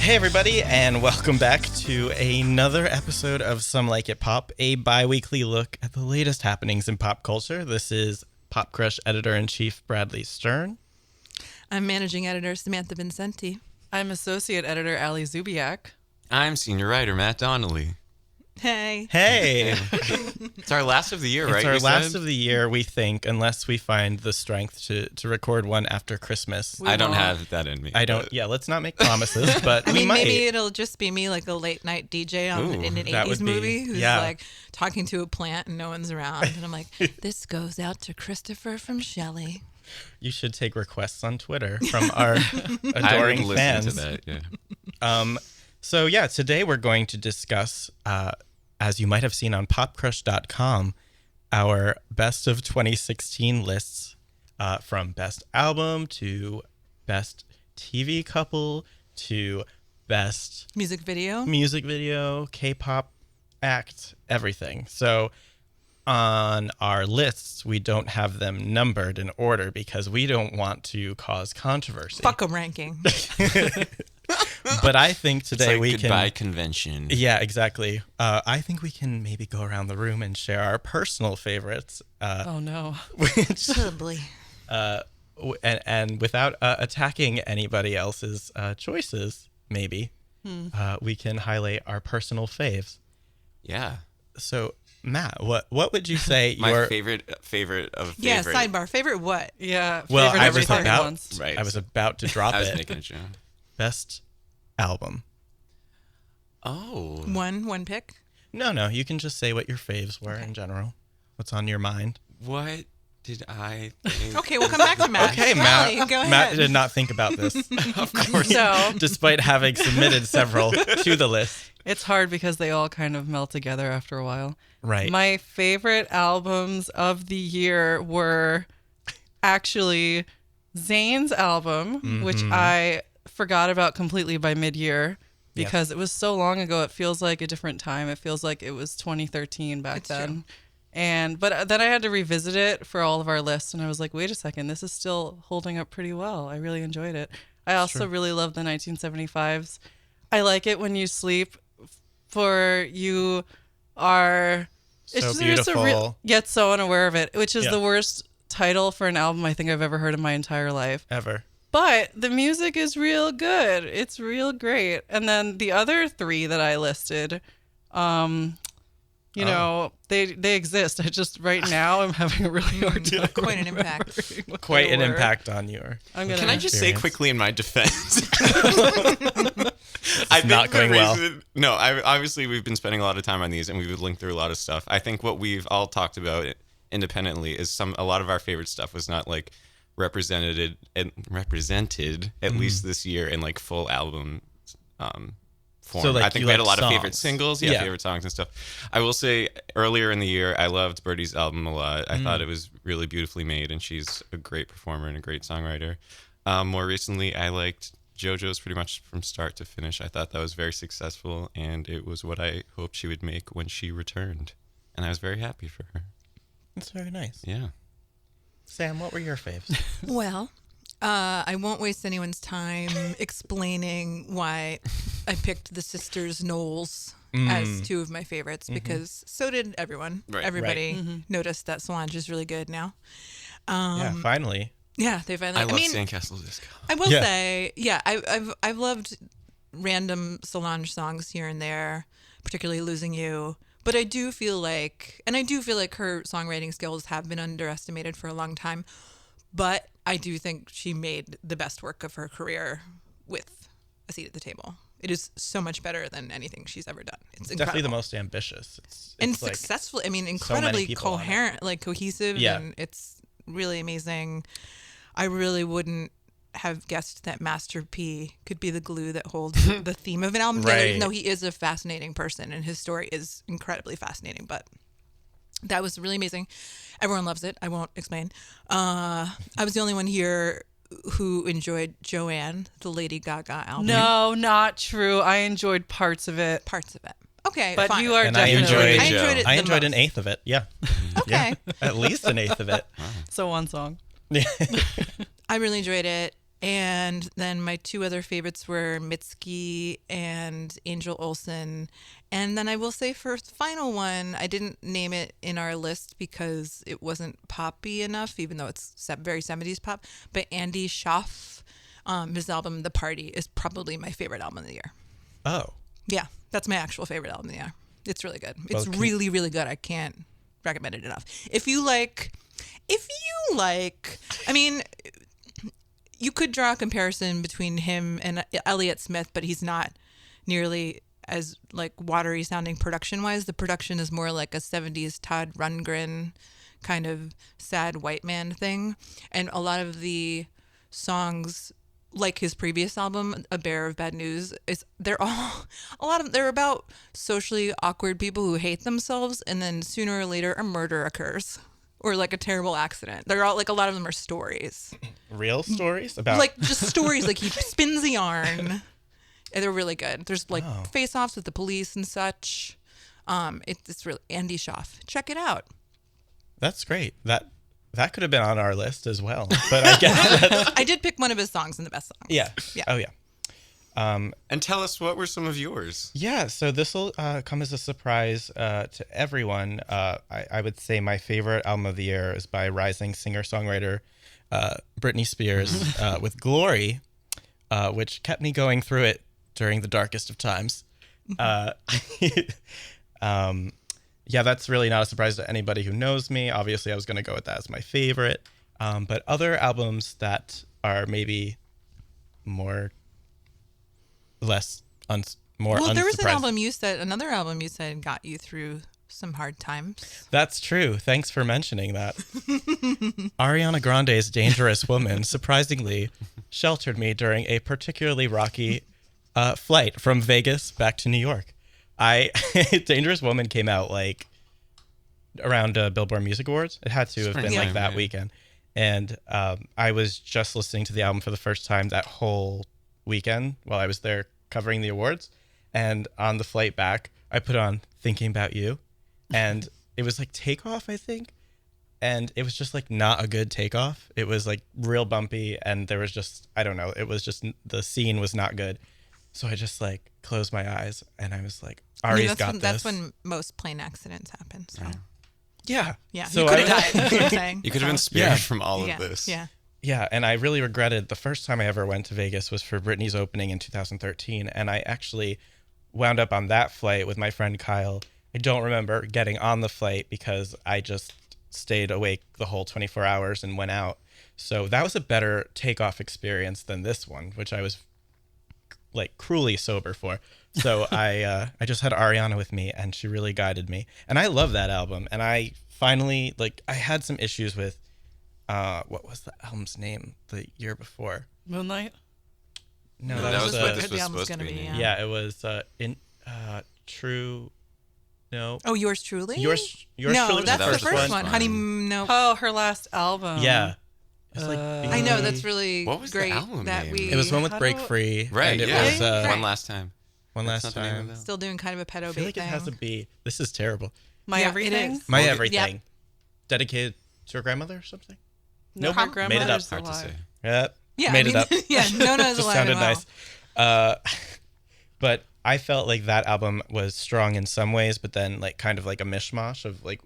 Hey everybody, and welcome back to another episode of Some Like It Pop, a bi-weekly look at the latest happenings in pop culture. This is PopCrush Editor-in-Chief Bradley Stern. I'm Managing Editor Samantha Vincenti. I'm Associate Editor Ali Zubiak. I'm Senior Writer Matt Donnelly. Hey. It's our last of the year, right? It's our last of the year, we think, unless we find the strength to record one after Christmas. I don't have that in me. Let's not make promises, but we might. Maybe it'll just be me, like a late night DJ in an 80s movie who's like talking to a plant and no one's around. And I'm like, this goes out to Christopher from Shelley. You should take requests on Twitter from our adoring fans. To that, yeah. So today we're going to discuss, as you might have seen on PopCrush.com, our best of 2016 lists, from best album to best TV couple to best music video, K-pop act, everything. So on our lists, we don't have them numbered in order because we don't want to cause controversy. Fuck a ranking. But I think today we goodbye convention. Yeah, exactly. I think we can maybe go around the room and share our personal favorites. Oh no! Probably. And without attacking anybody else's choices, maybe we can highlight our personal faves. Yeah. So Matt, what would you say my favorite of favorite? Yeah, sidebar. Favorite what? Yeah. Well, I was about to drop it. I was making a joke. Best album. Oh. One pick? No. You can just say what your faves were in general. What's on your mind? What did I think? Okay, we'll come back to Matt. Okay, Matt. Matt. Go ahead. Matt did not think about this. Of course. So Despite having submitted several to the list. it's hard because they all kind of melt together after a while. Right. My favorite albums of the year were actually Zayn's album, which I forgot about completely by mid-year because it was so long ago. It feels like a different time. It feels like it was 2013 back then. True. But then I had to revisit it for all of our lists, and I was like, wait a second, this is still holding up pretty well. I really enjoyed it. I also really love the 1975s. I like it when you sleep, for you are... So it's beautiful. Yet so unaware of it, which is the worst title for an album I think I've ever heard in my entire life. Ever. But the music is real good. It's real great. And then the other three that I listed, know, they exist. I just right now I'm having a really hard time. Quite an impact. Quite an impact on your. Can I just say quickly in my defense? It's not going well. No, obviously we've been spending a lot of time on these and we've linked through a lot of stuff. I think what we've all talked about independently is a lot of our favorite stuff was not like represented at least this year in like full album form. So, like, I think we had a lot songs. of favorite singles, favorite songs and stuff. I will say earlier in the year I loved Birdie's album a lot. I thought it was really beautifully made and she's a great performer and a great songwriter. More recently I liked JoJo's pretty much from start to finish. I thought that was very successful and it was what I hoped she would make when she returned. And I was very happy for her. That's very nice. Yeah. Sam, what were your faves? Well, I won't waste anyone's time explaining why I picked the Sisters Knowles as two of my favorites because so did everyone. Right. Everybody noticed that Solange is really good now. Finally. Yeah, they finally. I love Sandcastle Disco. I will say, I've loved random Solange songs here and there, particularly "Losing You." But I do feel like her songwriting skills have been underestimated for a long time. But I do think she made the best work of her career with A Seat at the Table. It is so much better than anything she's ever done. It's definitely the most ambitious. It's and like successful. I mean, incredibly coherent, like cohesive, and it's really amazing. I really wouldn't have guessed that Master P could be the glue that holds the theme of an album together. Even though he is a fascinating person and his story is incredibly fascinating, but that was really amazing. Everyone loves it. I won't explain. I was the only one here who enjoyed Joanne, the Lady Gaga album. No, not true. I enjoyed parts of it. Okay, but fine. you are and definitely. I enjoyed an eighth of it. Yeah. Okay. Yeah, at least an eighth of it. So one song. I really enjoyed it. And then my two other favorites were Mitski and Angel Olsen. And then I will say for the final one, I didn't name it in our list because it wasn't poppy enough, even though it's very 70s pop. But Andy Schaaf, his album The Party, is probably my favorite album of the year. Oh. Yeah, that's my actual favorite album of the year. It's really good. It's really, really good. I can't recommend it enough. If you like, I mean, you could draw a comparison between him and Elliott Smith, but he's not nearly as like watery sounding production wise. The production is more like a 70s Todd Rundgren kind of sad white man thing. And a lot of the songs, like his previous album, A Bearer of Bad News, they're about socially awkward people who hate themselves, and then sooner or later a murder occurs. Or like a terrible accident. They're all like, a lot of them are stories. Real stories about like just stories. Like he spins the yarn. And they're really good. There's like face-offs with the police and such. It's really Andy Schaaf. Check it out. That's great. That could have been on our list as well. But I guess I did pick one of his songs in the best songs. Yeah. Oh yeah. And tell us, what were some of yours? Yeah, so this will come as a surprise to everyone. I would say my favorite album of the year is by rising singer-songwriter Britney Spears with Glory, which kept me going through it during the darkest of times. Yeah, that's really not a surprise to anybody who knows me. Obviously, I was going to go with that as my favorite. But other albums that are maybe more there was another album you said got you through some hard times. That's true. Thanks for mentioning that. Ariana Grande's Dangerous Woman surprisingly sheltered me during a particularly rocky flight from Vegas back to New York. Dangerous Woman came out like around Billboard Music Awards. It had to have been like that weekend. And I was just listening to the album for the first time that whole weekend while I was there covering the awards. And on the flight back, I put on Thinking About You. And it was like Takeoff, I think. And it was just like not a good takeoff. It was like real bumpy. And there was just, I don't know, it was just, the scene was not good. So I just like closed my eyes and I was like, Ari's got this. That's when most plane accidents happen. So. Yeah. So you could have died. That's what I'm saying. You could have been spared from all of this. Yeah. Yeah, and I really regretted the first time I ever went to Vegas was for Britney's opening in 2013, and I actually wound up on that flight with my friend Kyle. I don't remember getting on the flight because I just stayed awake the whole 24 hours and went out. So that was a better takeoff experience than this one, which I was like cruelly sober for. So I just had Ariana with me, and she really guided me. And I love that album, and I finally, like, I had some issues with what was the album's name the year before? Moonlight? No, that was what this the was album's supposed to be. Yeah, it was True. No. Oh, Yours Truly? Yours no, Truly. That's the the first first one. one. Honey, no. Oh, her last album. Yeah. It was I know, that's really What was the great album that name? we... It was one with Break Free. Right, And it yeah. was One Last Time. One That's Last not the name Time. of it. Still doing kind of a pedo I feel bait like it has a thing. B. This is terrible. My Yeah, Everything? it is. My Well, Everything. Yep. Dedicated to her grandmother or something? No, Nope. her Made it up. grandmother's Hard to alive. say. Yeah. Yeah, Made it up. Yeah, no, it's Just alive sounded and well. nice. But I felt like that album was strong in some ways, but then like kind of like a mishmash of like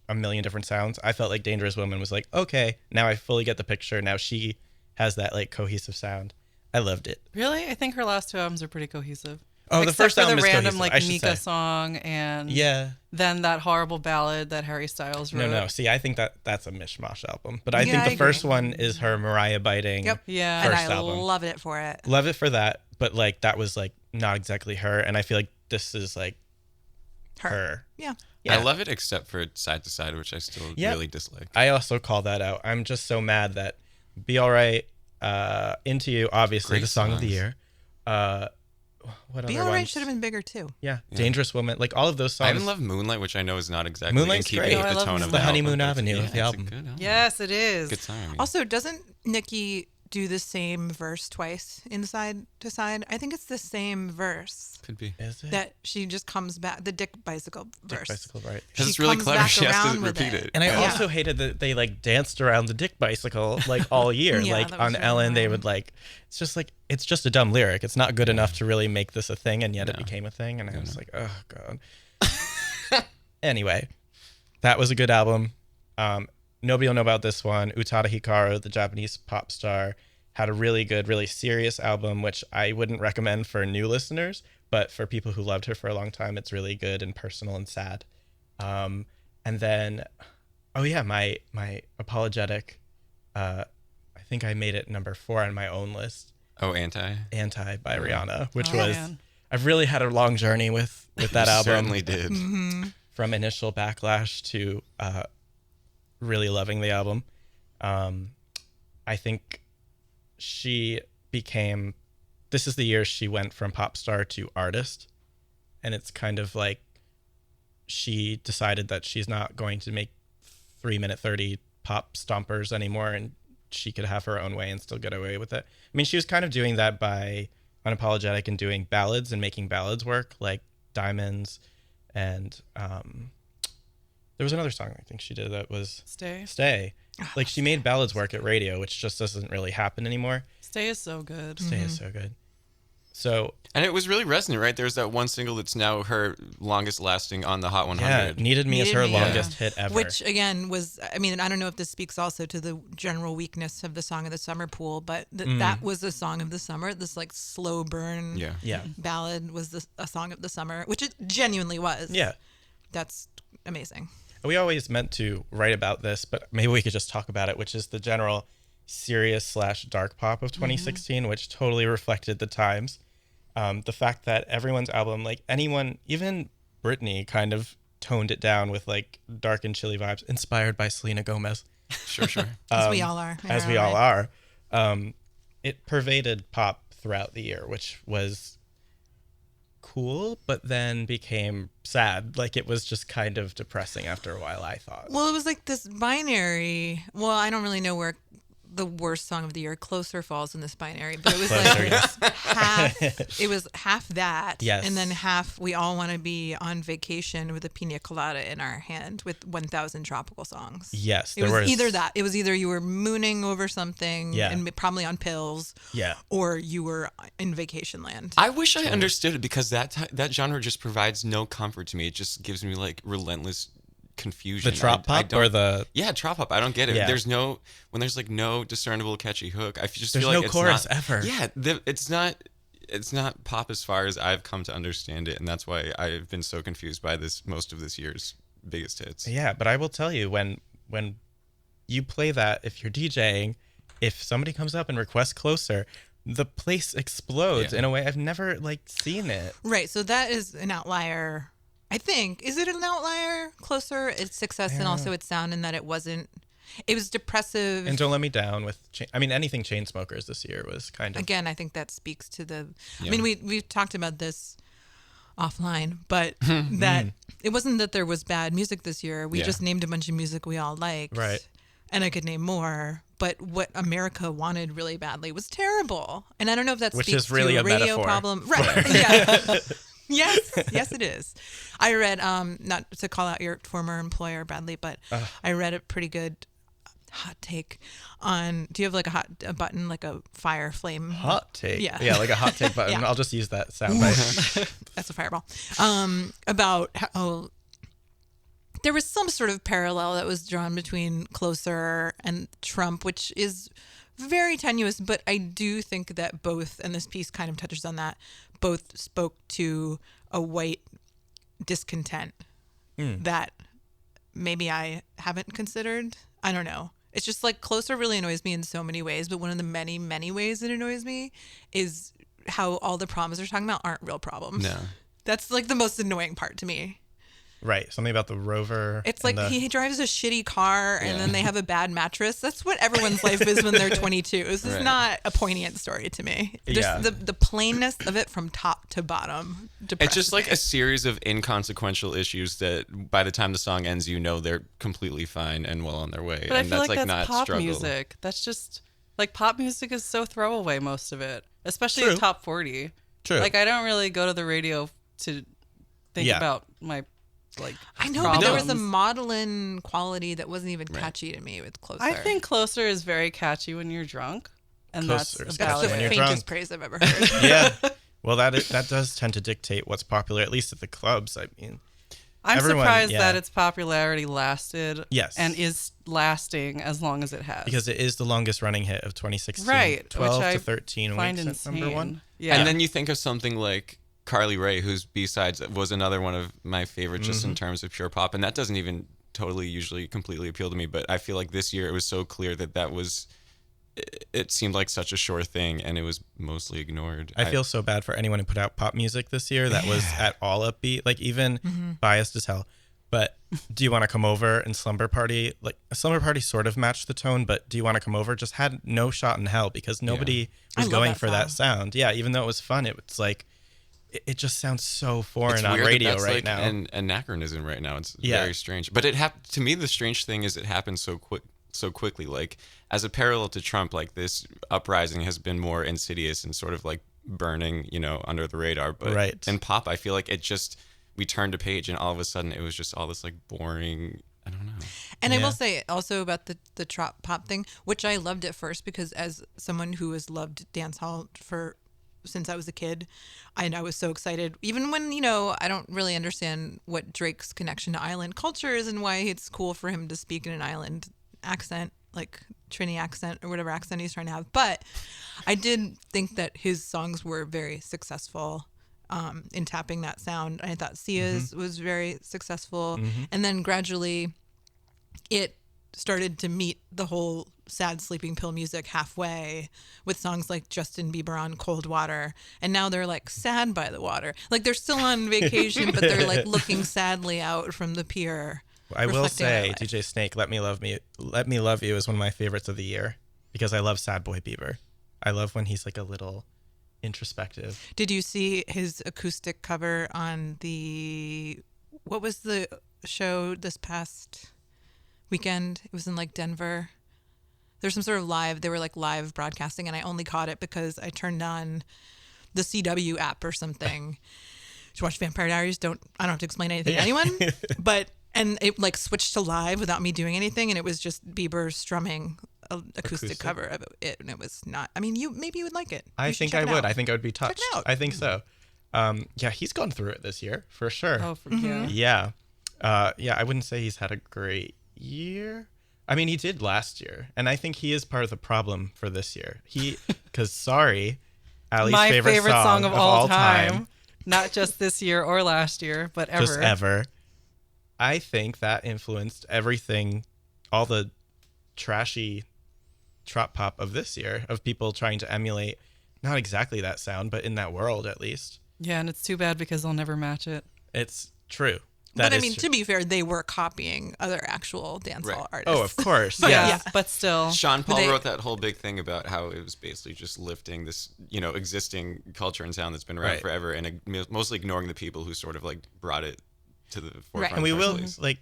a million different sounds. I felt like Dangerous Woman was like, okay, now I fully get the picture. Now she has that like cohesive sound. I loved it. Really? I think her last two albums are pretty cohesive. Oh, Except the first for album the is random cohesive, like I should Mika say. song and Yeah. then that horrible ballad that Harry Styles wrote. No. See, I think that's a mishmash album. But I Yeah, think I the first agree. one is her Mariah biting. Yep. Yeah. And First I album. love it for it. Love it for that. But like that was like not exactly her. And I feel like this is like her. Yeah. Yeah. I love it except for Side to Side, which I still really dislike. I also call that out. I'm just so mad that Be Alright, Into You, obviously Great the song of the songs. year. What Be other Alright ones? should have been bigger too. Yeah. Dangerous Woman, like all of those songs. I even love Moonlight, which I know is not exactly Moonlight's in keeping great. with No, I the love tone of Moonlight. the The Honeymoon album, but Avenue of the it's a album. good album. Yes, it is. Good song. I mean. Also, doesn't Nicki do the same verse twice inside to side. I think it's the same verse. Could be. Is it? That she just comes back, the Dick Bicycle verse. Dick Bicycle, right. Because it's really comes clever. back She has around to with repeat it. it. And I Yeah. also hated that they like danced around the Dick Bicycle like all year. Yeah, like that was on really Ellen, they annoying. would like, it's just a dumb lyric. It's not good enough to really make this a thing, and yet it became a thing. And I was like, oh God. Anyway, that was a good album. Nobody will know about this one. Utada Hikaru, the Japanese pop star, had a really good, really serious album, which I wouldn't recommend for new listeners, but for people who loved her for a long time, it's really good and personal and sad. And then, my apologetic, I think I made it number 4 on my own list. Oh, Anti by Rihanna, which man. I've really had a long journey with that album. Certainly did. From initial backlash to really loving the album. I think this is the year she went from pop star to artist. And it's kind of like she decided that she's not going to make 3-minute 30 pop stompers anymore, and she could have her own way and still get away with it. I mean, she was kind of doing that by Unapologetic and doing ballads and making ballads work, like Diamonds, and there was another song I think she did that was Stay. Like she made ballads work at radio, which just doesn't really happen anymore. Stay is so good. Stay is so good. So, and it was really resonant, right? There's that one single that's now her longest lasting on the Hot 100. yeah, Needed Me is her longest hit ever. Which again was, I mean, I don't know if this speaks also to the general weakness of the Song of the Summer pool, but that was a Song of the Summer. This like slow burn ballad was a Song of the Summer, which it genuinely was. Yeah. That's amazing. We always meant to write about this, but maybe we could just talk about it, which is the general serious/dark pop of 2016, which totally reflected the times. The fact that everyone's album, like anyone, even Britney, kind of toned it down with like dark and chilly vibes, inspired by Selena Gomez. Sure. As we all are. As we all are. It pervaded pop throughout the year, which was cool, but then became sad. Like it was just kind of depressing after a while, I thought. Well, it was like this binary. Well, I don't really know where the worst song of the year, Closer, falls in this binary, but it was half. It was half that, and then half we all want to be on vacation with a pina colada in our hand with 1,000 tropical songs. Yes, it was either that. It was either you were mooning over something, and probably on pills, or you were in vacation land. I wish I understood it, because that genre just provides no comfort to me. It just gives me like relentless confusion. The trop pop or the trop pop. I don't get it. Yeah. There's no no discernible catchy hook. I just There's feel like no it's chorus not, ever. Yeah, it's not pop as far as I've come to understand it, and that's why I've been so confused by most of this year's biggest hits. Yeah, but I will tell you, when you play that, if you're DJing, if somebody comes up and requests Closer, the place explodes in a way I've never seen it. Right. So that is an outlier. I think. Is it an outlier? Closer, its success and also its sound, in that it was depressive. And Don't Let Me Down with, anything Chainsmokers this year was kind of. Again, I think that speaks to the, I mean, we've talked about this offline, but that it wasn't that there was bad music this year. We just named a bunch of music we all liked. Right. And I could name more, but what America wanted really badly was terrible. And I don't know if that Which speaks is really to a a radio metaphor. problem. Right. Yeah. Yes, it is. I read, not to call out your former employer, Bradley, but I read a pretty good hot take on, do you have like a button, like a fire flame? Hot take? Yeah. Like a hot take button. Yeah. I'll just use that soundbite. That's a fireball. About how there was some sort of parallel that was drawn between Closer and Trump, which is very tenuous, but I do think that both, and this piece kind of touches on that, both spoke to a white discontent that maybe I haven't considered. I don't know. It's just like Closer really annoys me in so many ways, but one of the many, many ways it annoys me is how all the problems they're talking about aren't real problems. No. That's like the most annoying part to me. Right. Something about the rover. It's like he drives a shitty car and then they have a bad mattress. That's what everyone's life is when they're 22. This is not a poignant story to me. Just the plainness of it from top to bottom. It's just like a series of inconsequential issues that by the time the song ends, they're completely fine and well on their way. But and I feel that's like that's not pop struggle. music. That's just Like, pop music is so throwaway, most of it, especially True. in top 40. True. Like, I don't really go to the radio to think about my, like, I know, problems. but there was a maudlin quality that wasn't even catchy to me with Closer. I think Closer is very catchy when you're drunk. And Closer that's is about that's catchy the when you're it. faintest drunk. praise I've ever heard. Yeah. Well, that does tend to dictate what's popular, at least at the clubs. I mean, I'm everyone- surprised yeah. that its popularity lasted Yes. and is lasting as long as it has. because it is the longest running hit of 2016. Right, 12 which to I 13 find weeks insane. at number one. Yeah. And then you think of something like Carly Rae, whose B-sides was another one of my favorites just in terms of pure pop. And that doesn't even totally usually completely appeal to me. But I feel like this year it was so clear that was, it seemed like such a sure thing and it was mostly ignored. I feel so bad for anyone who put out pop music this year that was at all upbeat, like even biased as hell. But Do You Want to Come Over and Slumber Party, like Slumber Party sort of matched the tone, but Do You Want to Come Over just had no shot in hell because nobody was I love going that for that sound. Yeah, even though it was fun, it was like, it just sounds so foreign It's on weird radio that's right like now. an anachronism right now. It's Yeah. very strange. But to me, the strange thing is it happened so quickly. Like, as a parallel to Trump, like this uprising has been more insidious and sort of like burning, under the radar. But Right. in pop, I feel like we turned a page and all of a sudden it was just all this like boring, I don't know. And I Yeah. will say also about the trop pop thing, which I loved at first because as someone who has loved dance hall since I was a kid, and I was so excited. Even when, I don't really understand what Drake's connection to island culture is and why it's cool for him to speak in an island accent, like Trini accent or whatever accent he's trying to have. But I did think that his songs were very successful in tapping that sound. I thought Sia's was very successful. And then gradually it started to meet the whole sad sleeping pill music halfway with songs like Justin Bieber on Cold Water. And now they're like sad by the water. Like they're still on vacation, but they're like looking sadly out from the pier. I will reflecting on say, life. DJ Snake, Let Me Love You is one of my favorites of the year because I love Sad Boy Bieber. I love when he's like a little introspective. Did you see his acoustic cover on what was the show this past weekend? It was in like Denver. There's some sort of they were like live broadcasting, and I only caught it because I turned on the CW app or something to watch Vampire Diaries. I don't have to explain anything to anyone, and it like switched to live without me doing anything, and it was just Bieber strumming an acoustic cover of it, and it was not. I mean, maybe you would like it. I think I would. I think I would be touched. Check it out. I think so. Yeah, he's gone through it this year for sure. Oh, yeah. Yeah. I wouldn't say he's had a great year. I mean, he did last year, and I think he is part of the problem for this year. Because sorry, Allie's My favorite song of all time. time. Not just this year or last year, but ever. Just ever. I think that influenced everything, all the trashy trop pop of this year, of people trying to emulate, not exactly that sound, but in that world at least. Yeah, and it's too bad because they'll never match it. It's true. But I mean, to be fair, they were copying other actual dancehall artists. Oh, of course. But Yeah. but still. Sean Paul wrote that whole big thing about how it was basically just lifting this, existing culture and sound that's been around Right. forever and mostly ignoring the people who sort of like brought it to the forefront. Right. And we in the first will, place. like,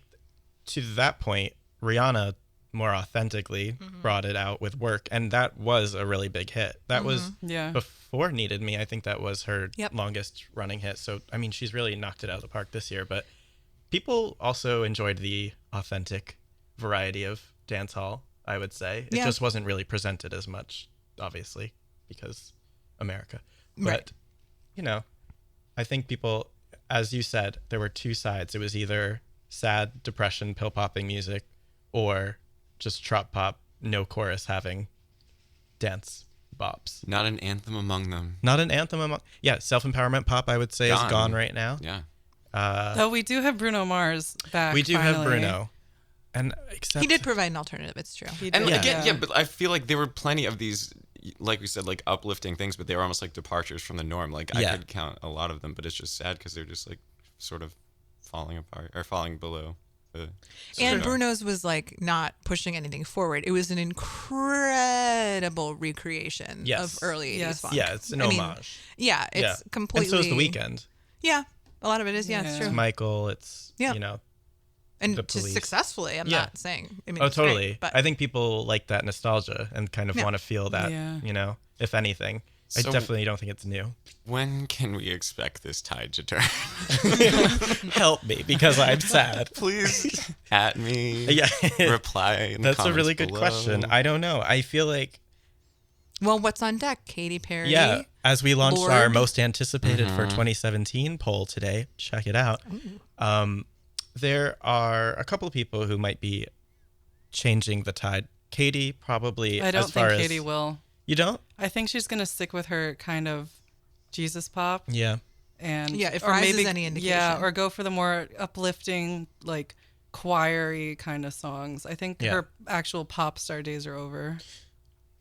to that point, Rihanna more authentically brought it out with Work, and that was a really big hit. That was Yeah. before Needed Me. I think that was her Yep. longest running hit. So, I mean, she's really knocked it out of the park this year. But people also enjoyed the authentic variety of dancehall, I would say. It Yeah. just wasn't really presented as much, obviously, because America. Right. But, I think people, as you said, there were two sides. It was either sad, depression, pill-popping music, or just trop pop, no chorus having dance bops. Not an anthem among them. Not an anthem among... Yeah, self-empowerment pop, I would say, is gone right now. Yeah. Though we do have Bruno Mars back. We do have finally. Bruno. And except... He did provide an alternative. It's true. He And did, again, but I feel like there were plenty of these, like we said, like uplifting things, but they were almost like departures from the norm. Like I could count a lot of them, but it's just sad because they're just like sort of falling apart or falling below. And Bruno's was like not pushing anything forward. It was an incredible recreation of early 80s funk. Yeah, it's an I mean, homage. yeah, it's completely. And so is The Weeknd. Yeah, a lot of it is. Yeah, it's Yeah. true. It's Michael. It's, Yeah. And the to police. successfully, I'm not saying. I mean, Oh, it's totally. great, but I think people like that nostalgia and kind of want to feel that, if anything. So I definitely don't think it's new. When can we expect this tide to turn? Help me, because I'm sad. Please at me. Yeah. Reply in the That's a comments really good below. question. I don't know. I feel like, well, what's on deck? Katy Perry. yeah, as we launched Lord. our most anticipated for 2017 poll today, check it out. There are a couple of people who might be changing the tide. Katy probably. I don't as far think as, Katy will. You don't? I think she's going to stick with her kind of Jesus pop. Yeah. And if or Rise is maybe any indication. Yeah, or go for the more uplifting, like choir-y kind of songs. I think her actual pop star days are over.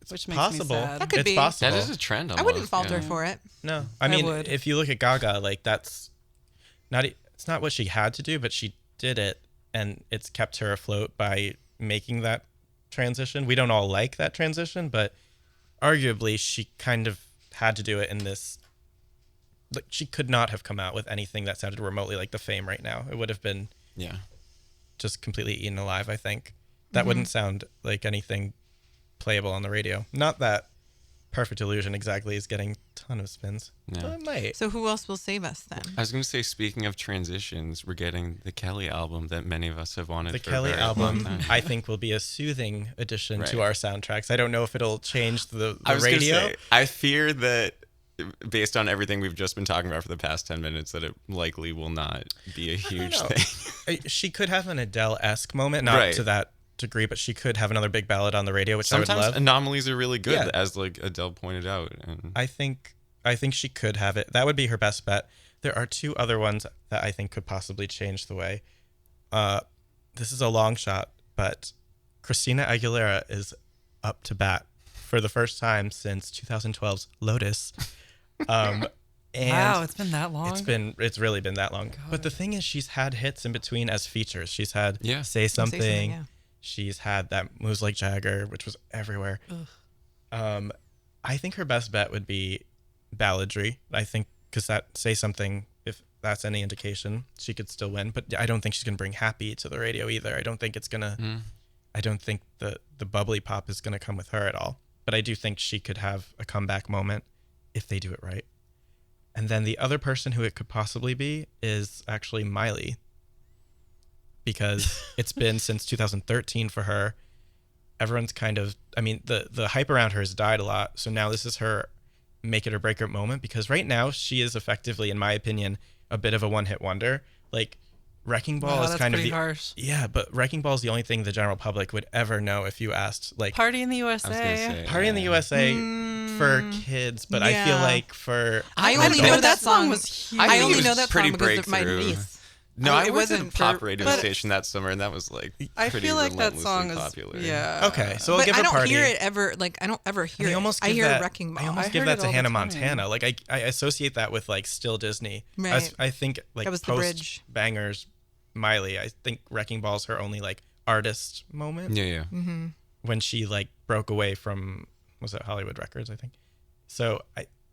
Which makes possible. me sad. That could It's be. possible. That is a trend. Almost, I wouldn't fault her yeah. for it. No, I mean, would. if you look at Gaga, like that's not. It's not what she had to do, but she did it, and it's kept her afloat by making that transition. We don't all like that transition, but arguably she kind of had to do it in this. Like, she could not have come out with anything that sounded remotely like the Fame right now. It would have been just completely eaten alive. I think that wouldn't sound like anything playable on the radio. Not that Perfect Illusion exactly is getting a ton of spins. No. But it might. So who else will save us then? I was going to say, speaking of transitions, we're getting the Kelly album that many of us have wanted. The for Kelly a very long album, time. I think, will be a soothing addition Right. to our soundtracks. I don't know if it'll change the I was radio. Gonna say, I fear that, based on everything we've just been talking about for the past 10 minutes, that it likely will not be a huge know. thing. She could have an Adele-esque moment, not Right. to that degree, but she could have another big ballad on the radio, which I would Sometimes love. anomalies are really good, Yeah. as like Adele pointed out. And I think she could have it. That would be her best bet. There are two other ones that I think could possibly change the way. This is a long shot, but Christina Aguilera is up to bat for the first time since 2012's Lotus. And Wow, it's been that long. It's really been that long. But the thing is, she's had hits in between as features. She's had Say Something. yeah. She's had that Moves Like Jagger, which was everywhere. I think her best bet would be balladry. I think because that Say Something, if that's any indication, she could still win. But I don't think she's gonna bring Happy to the radio either. I don't think it's gonna. I don't think the bubbly pop is gonna come with her at all. But I do think she could have a comeback moment if they do it right. And then the other person who it could possibly be is actually Miley. Because it's been since 2013 for her. Everyone's kind of, I mean, the hype around her has died a lot. So now this is her make it or break it moment, because right now she is effectively, in my opinion, a bit of a one-hit wonder. Like, Wrecking Ball is kind of the harsh. Yeah, but Wrecking Ball is the only thing the general public would ever know if you asked, like, Party in the I was gonna USA. say, Party in the USA for kids, but I feel yeah. like for I I only don't know know, that song was huge. I think it only was know that pretty song because of my breakthrough. niece. No, Oh, I it was at a wasn't pop for- radio but- station that summer, and that was like I pretty feel like that relentlessly song is popular. yeah. Okay, so I'll But give I a don't party. hear it ever. Like I don't ever hear I it. almost I give hear that, Wrecking Ball. I almost I give heard that it to all the Hannah time. Montana. Like I associate that with like Still Disney. Right. I think like That was the post bridge. Bangers, Miley. I think Wrecking Ball's her only like artist moment Yeah. when she like broke away from, was it Hollywood Records? I think. So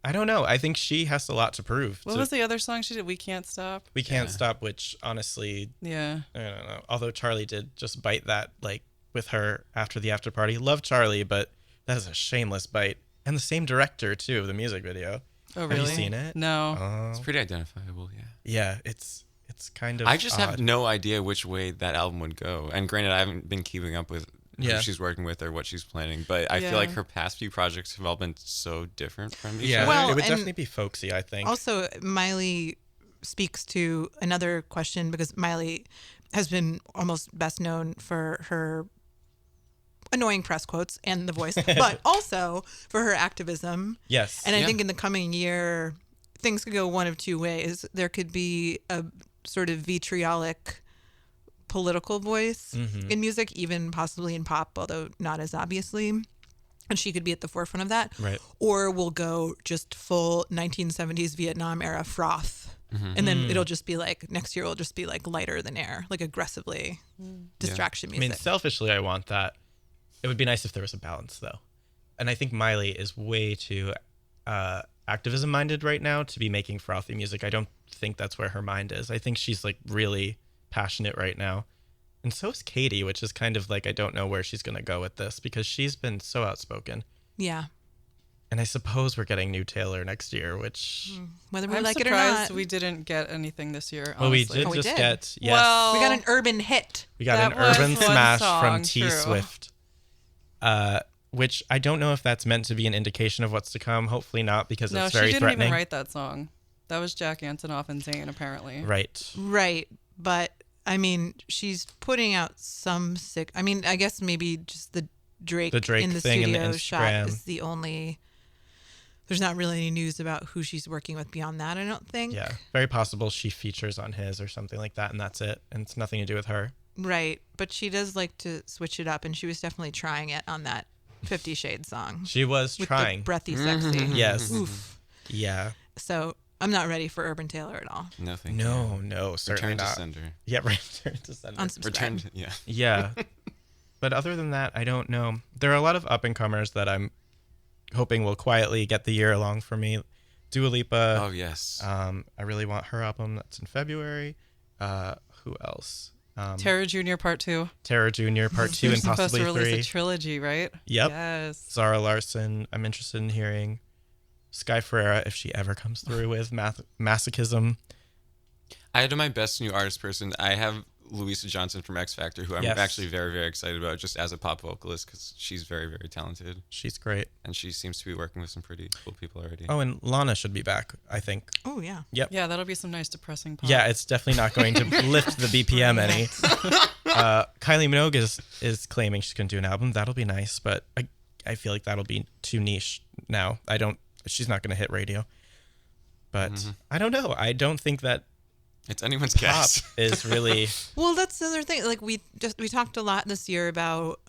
I don't know. I think she has a lot to prove. What was the other song she did? We Can't Stop. We Can't Stop, which honestly, Yeah. I don't know. Although Charlie did just bite that like with her after the after party. Love Charlie, but that is a shameless bite. And the same director too of the music video. Oh, Have really? you seen it? No. Oh, It's pretty identifiable, yeah. yeah. It's kind of. I just odd. have no idea which way that album would go. And granted, I haven't been keeping up with who she's working with or what she's planning, but I feel like her past few projects have all been so different from each Yeah, other. Well, it would and definitely be folksy, I think. Also, Miley speaks to another question because Miley has been almost best known for her annoying press quotes and the voice, but also for her activism. Yes. And I think in the coming year, things could go one of two ways. There could be a sort of vitriolic political voice in music, even possibly in pop, although not as obviously. And she could be at the forefront of that. Right. Or we'll go just full 1970s Vietnam era froth. And then it'll just be like, next year will just be like lighter than air, like aggressively distraction I music. mean, selfishly, I want that. It would be nice if there was a balance, though. And I think Miley is way too activism minded right now to be making frothy music. I don't think that's where her mind is. I think she's like really passionate right now. And so is Katie, which is kind of like, I don't know where she's going to go with this because she's been so outspoken. Yeah. And I suppose we're getting new Taylor next year, which... Whether we I'm like it or surprised not. we didn't get anything this year, honestly. Well, we did we just did. get... Yes. Well, We got an urban hit. We got that an was urban one smash song, from T true. Swift, which I don't know if that's meant to be an indication of what's to come. Hopefully not, because No, it's she very didn't threatening. even write that song. That was Jack Antonoff and Zayn, apparently. Right. Right. But, I mean, she's putting out some sick... I mean, I guess maybe just the Drake in the thing in the studio shot Instagram. is the only... There's not really any news about who she's working with beyond that, I don't think. Yeah. Very possible she features on his or something like that, and that's it. And it's nothing to do with her. Right. But she does like to switch it up, and she was definitely trying it on that 50 Shades song. She was with trying. the breathy sexy. Yes. Oof. Yeah. So I'm not ready for Urban Taylor at all. No, thank you. No, certainly Return to not. sender. Yeah, return to sender. Unsubscribe. Return to, yeah. Yeah. But other than that, I don't know. There are a lot of up-and-comers that I'm hoping will quietly get the year along for me. Dua Lipa. Oh, yes. I really want her album. That's in February. Who else? Terror Jr. Part 2. Terror Jr. Part 2 and Supposed possibly to release 3. a trilogy, right? Yep. Yes. Zara Larson. I'm interested in hearing. Sky Ferreira, if she ever comes through with Masochism. I had my best new artist person. I have Louisa Johnson from X Factor, who I'm Yes. actually very, very excited about just as a pop vocalist because she's very, very talented. She's great. And she seems to be working with some pretty cool people already. Oh, and Lana should be back, I think. Oh, yeah. Yep. Yeah, that'll be some nice depressing pop. Yeah, it's definitely not going to lift the BPM any. Kylie Minogue is claiming she's going to do an album. That'll be nice, but I feel like that'll be too niche now. She's not going to hit radio. But I don't know. I don't think that It's anyone's pop guess. is really... Well, that's the other thing. Like we talked a lot this year about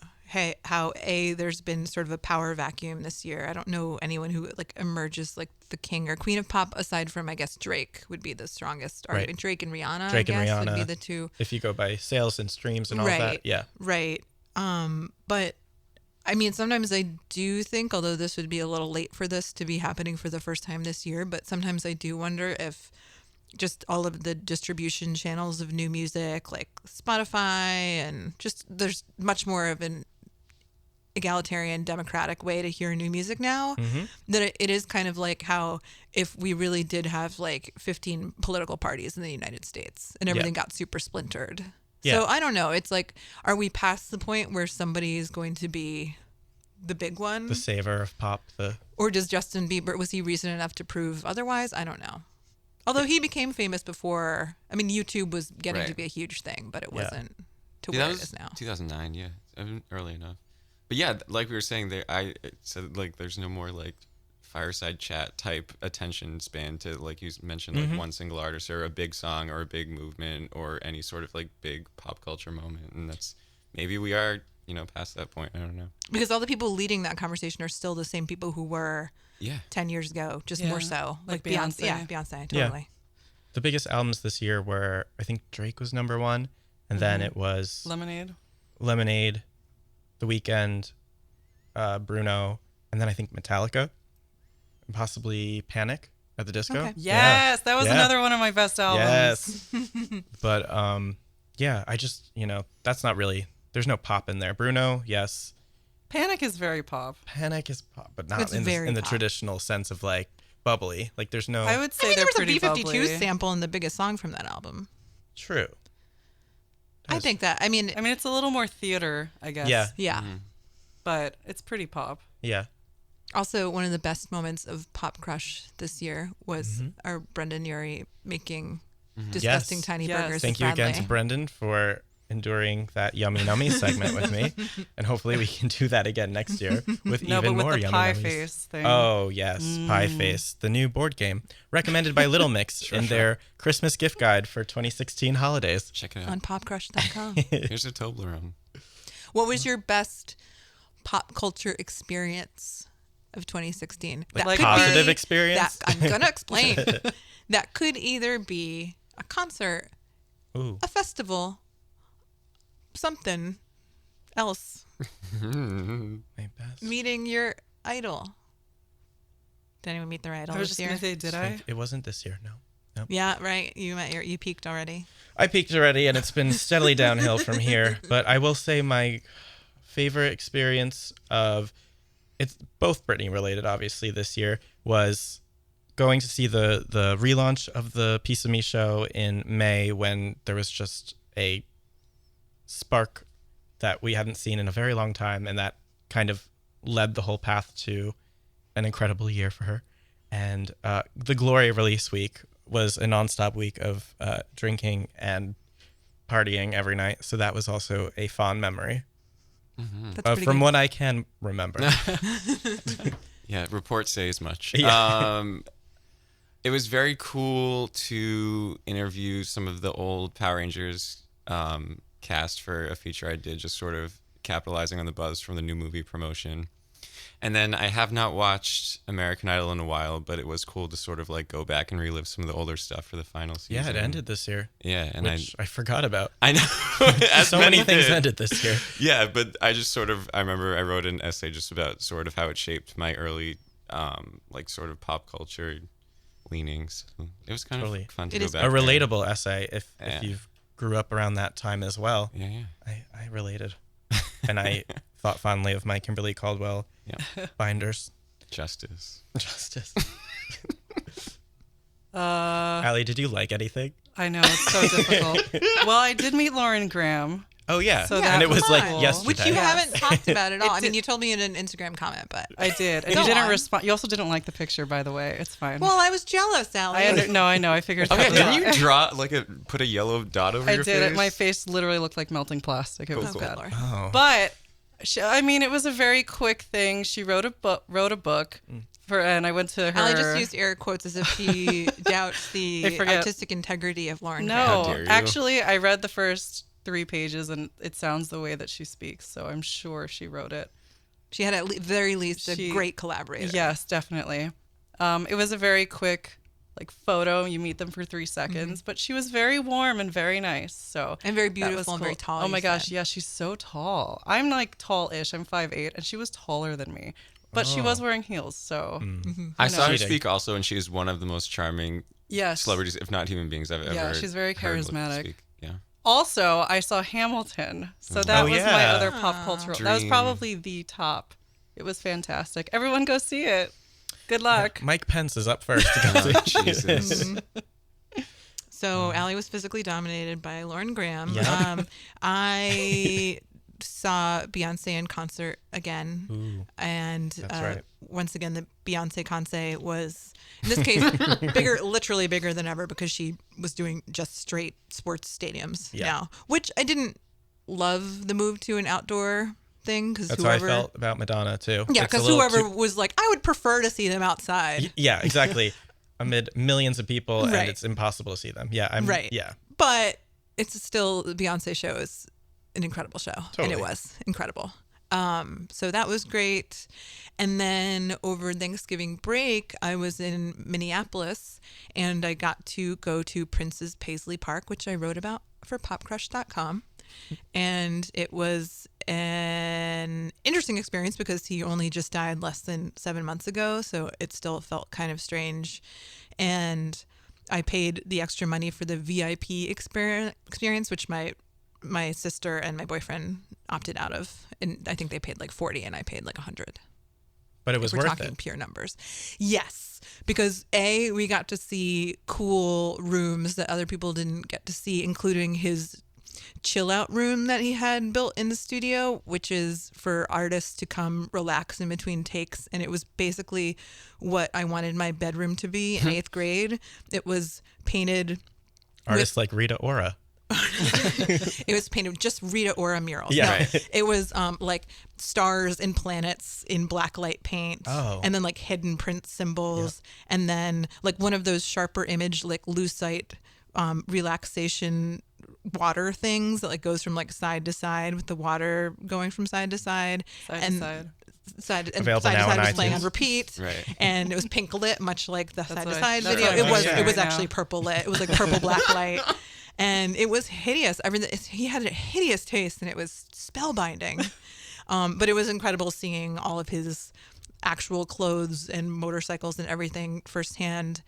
how there's been sort of a power vacuum this year. I don't know anyone who like emerges like the king or queen of pop aside from I guess Drake would be the strongest. Or Right. Drake and Rihanna. Drake I and guess, Rihanna. would be the two. If you go by sales and streams and all that, yeah. Right. But I mean, sometimes I do think, although this would be a little late for this to be happening for the first time this year, but sometimes I do wonder if just all of the distribution channels of new music, like Spotify, and just there's much more of an egalitarian, democratic way to hear new music now. That it is kind of like how if we really did have like 15 political parties in the United States and everything got super splintered. Yeah. So I don't know. It's like, are we past the point where somebody is going to be the big one? The saver of pop. Or does Justin Bieber, was he recent enough to prove otherwise? I don't know. Although he became famous before, I mean, YouTube was getting to be a huge thing, but it wasn't to where it is now. 2009, yeah. I mean, early enough. But yeah, like we were saying, I said like there's no more like fireside chat type attention span to, like you mentioned, like one single artist or a big song or a big movement or any sort of like big pop culture moment. And that's, maybe we are, past that point. I don't know. Because all the people leading that conversation are still the same people who were 10 years ago, just more so. Like Beyonce. Beyonce. Yeah, Beyonce, totally. Yeah. The biggest albums this year were, I think Drake was number one, and then it was Lemonade, The Weeknd, Bruno, and then I think Metallica, and possibly Panic at the Disco. Okay. Yes, that was another one of my best albums. Yes. But I just, that's not really, there's no pop in there. Bruno, yes. Panic is very pop. Panic is pop, but not It's in very the pop. traditional sense of like bubbly. Like there's no... I would say I mean, they're there was a pretty B-52 bubbly. sample in the biggest song from that album. True. I think that, I mean, it's a little more theater, I guess. Yeah. yeah. But it's pretty pop. Yeah. Also, one of the best moments of PopCrush this year was our Brendan Urie making disgusting Yes. tiny Yes. burgers. Thank with you again to Bradley. Brendan for enduring that yummy nummy segment with me. And hopefully we can do that again next year with No, even but more with the yummy pie nummies. face thing. Oh, yes. Pie Face, the new board game recommended by Little Mix in their Christmas gift guide for 2016 holidays. Check it out. On popcrush.com. Here's a Toblerone. What was your best pop culture experience of 2016? Like could positive be- experience? That, I'm going to explain. That could either be a concert, Ooh. a festival, something else. My best. Meeting your idol. Did anyone meet their idol I was this just year? going to say, did I? It wasn't this year, no. Nope. Yeah, right. You peaked already. I peaked already, and it's been steadily downhill from here. But I will say my favorite experience of, it's both Britney related, obviously, this year, was going to see the relaunch of the Piece of Me show in May, when there was just a spark that we hadn't seen in a very long time, and that kind of led the whole path to an incredible year for her. And the Glory release week was a nonstop week of drinking and partying every night, so that was also a fond memory. Mm-hmm. From what I can remember. Yeah, reports say as much. Yeah. It was very cool to interview some of the old Power Rangers cast for a feature I did, just sort of capitalizing on the buzz from the new movie promotion. And then I have not watched American Idol in a while, but it was cool to sort of like go back and relive some of the older stuff for the final season. Yeah, it ended this year. Yeah, and which I forgot about. I know. So many things ended this year. Yeah, but I just sort of, I remember I wrote an essay just about sort of how it shaped my early, like sort of pop culture leanings. It was kind of fun to go back. A relatable essay if you grew up around that time as well. Yeah. I related. And I thought fondly of my Kimberly Caldwell binders. Justice. Allie, did you like anything? I know, it's so difficult. Well, I did meet Lauren Graham. Oh, yeah. So and it was like cool. yesterday. Which you haven't talked about at all. I mean, you told me in an Instagram comment, but I did. And you didn't respond. You also didn't like the picture, by the way. It's fine. Well, I was jealous, Allie. No, I know. I figured. Okay, didn't you draw put a yellow dot over your face? I did. My face literally looked like melting plastic. It was bad. Oh. But I mean, it was a very quick thing. She wrote a book. And I went to her. Allie just used air quotes as if she doubts the artistic integrity of Lauren. No, actually, I read the first 3 pages, and it sounds the way that she speaks. So I'm sure she wrote it. She had at very least a great collaborator. Yes, definitely. It was a very quick photo. You meet them for 3 seconds, but she was very warm and very nice. So and very beautiful and very tall. Oh my gosh, yeah, she's so tall. I'm tall-ish. I'm 5'8", and she was taller than me. But she was wearing heels, so... I saw her speak also, and she's one of the most charming celebrities, if not human beings I've ever Yeah, she's very charismatic. Speak. Yeah. Also, I saw Hamilton, so that was my other pop cultural... That was probably the top. It was fantastic. Everyone go see it. Good luck. Yeah, Mike Pence is up first to go see. Jesus. So Allie was physically dominated by Lauren Graham. Yep. I saw Beyonce in concert again. Ooh, and right. Once again, the Beyonce concert was, in this case, literally bigger than ever, because she was doing just straight sports stadiums now, which I didn't love the move to an outdoor thing. That's how I felt about Madonna too. Yeah, because whoever was like, I would prefer to see them outside. Yeah, exactly. Amid millions of people, and it's impossible to see them. Yeah, Yeah, but it's still, the Beyonce show is an incredible show. Totally. And it was incredible. So that was great. And then over Thanksgiving break, I was in Minneapolis, and I got to go to Prince's Paisley Park, which I wrote about for PopCrush.com. And it was an interesting experience because he only just died less than 7 months ago. So it still felt kind of strange. And I paid the extra money for the VIP experience, which my sister and my boyfriend opted out of, and I think they paid like $40 and I paid like $100. But it was worth it. We're talking pure numbers. Yes, because we got to see cool rooms that other people didn't get to see, including his chill out room that he had built in the studio, which is for artists to come relax in between takes. And it was basically what I wanted my bedroom to be in 8th grade. It was painted. Artists like Rita Ora. It was painted just Rita Ora murals. Yeah, no, right. It was like stars and planets in black light paint, and then like hidden print symbols, and then like one of those sharper image like lucite relaxation water things that like goes from like side to side with the water going from side to side. Side to side was playing on repeat, right. And it was pink lit, much like the side to side video. It was actually purple lit. It was like purple black light. And it was hideous. I mean, he had a hideous taste, and it was spellbinding. But it was incredible seeing all of his actual clothes and motorcycles and everything firsthand.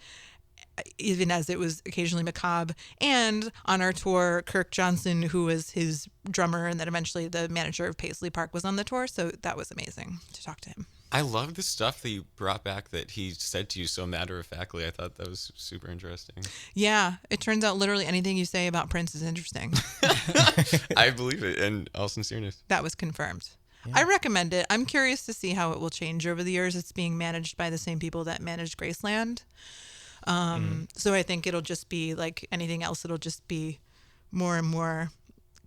even as it was occasionally macabre. And on our tour, Kirk Johnson, who was his drummer and then eventually the manager of Paisley Park, was on the tour. So that was amazing to talk to him. I love the stuff that you brought back that he said to you so matter-of-factly. I thought that was super interesting. Yeah, it turns out literally anything you say about Prince is interesting. I believe it, in all sincereness. That was confirmed. Yeah. I recommend it. I'm curious to see how it will change over the years. It's being managed by the same people that managed Graceland. So I think it'll just be like anything else. It'll just be more and more,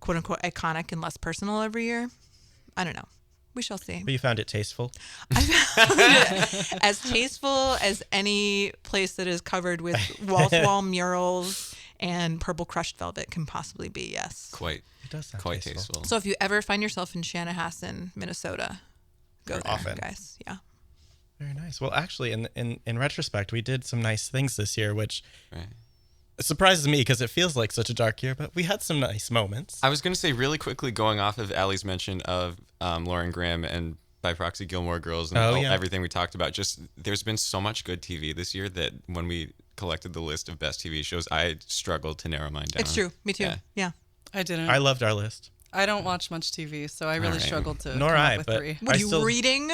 quote unquote, iconic and less personal every year. I don't know. We shall see. But you found it tasteful? I found it as tasteful as any place that is covered with wall-to-wall murals and purple crushed velvet can possibly be, yes. It does sound quite tasteful. So if you ever find yourself in Chanhassen, Minnesota, go there, often. Guys. Yeah. Very nice. Well, actually, in retrospect, we did some nice things this year, which surprises me because it feels like such a dark year, but we had some nice moments. I was going to say really quickly, going off of Allie's mention of Lauren Graham and by proxy Gilmore Girls and everything we talked about, just there's been so much good TV this year that when we collected the list of best TV shows, I struggled to narrow mine down. It's true. Me too. Yeah. I didn't. I loved our list. I don't watch much TV, so I really struggled to Nor come I, up with but 3. What are you reading?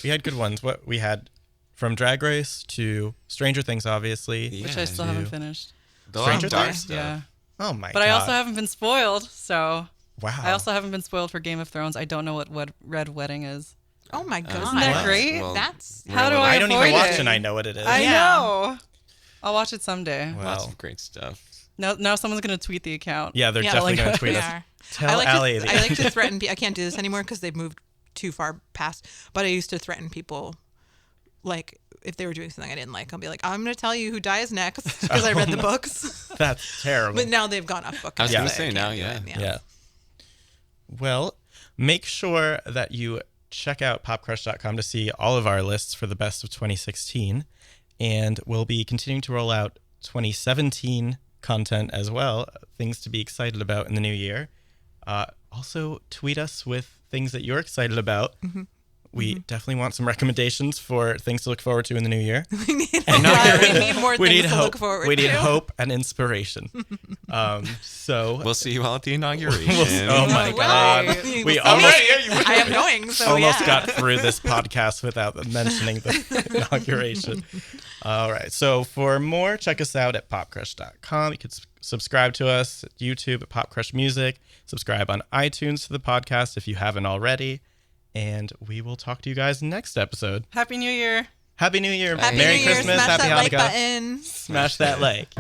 We had good ones. What we had from Drag Race to Stranger Things, obviously. Which I still haven't finished. Stranger Things? Yeah. Oh my god. But I also haven't been spoiled, so... Wow. I also haven't been spoiled for Game of Thrones. I don't know what Red Wedding is. Oh my god. Isn't that great? Well, That's... How do I don't avoid even watch it? and I know what it is. I know. I'll watch it someday. Lots of great stuff. Now someone's going to tweet the account. Yeah, they're definitely going to tweet us. Tell Allie. I like to threaten people. I can't do this anymore because they've moved too far past. But I used to threaten people, like, if they were doing something I didn't like, I'll be like, I'm going to tell you who dies next because I read the books. That's terrible. But now they've gone off book. I was going to say now, yeah. Well, make sure that you check out popcrush.com to see all of our lists for the best of 2016. And we'll be continuing to roll out 2017 content as well, things to be excited about in the new year. Also, tweet us with things that you're excited about. Mm-hmm. We definitely want some recommendations for things to look forward to in the new year. We need more things to look forward to. We need hope and inspiration. So we'll see you all at the inauguration. Oh my God. I am going. So almost got through this podcast without mentioning the inauguration. All right. So for more, check us out at popcrush.com. You can subscribe to us at YouTube at PopCrush Music. Subscribe on iTunes to the podcast if you haven't already. And we will talk to you guys next episode. Happy New Year. Happy New Year. Happy Merry New Year. Christmas. Smash Happy that Hanukkah. like button. Smash that like.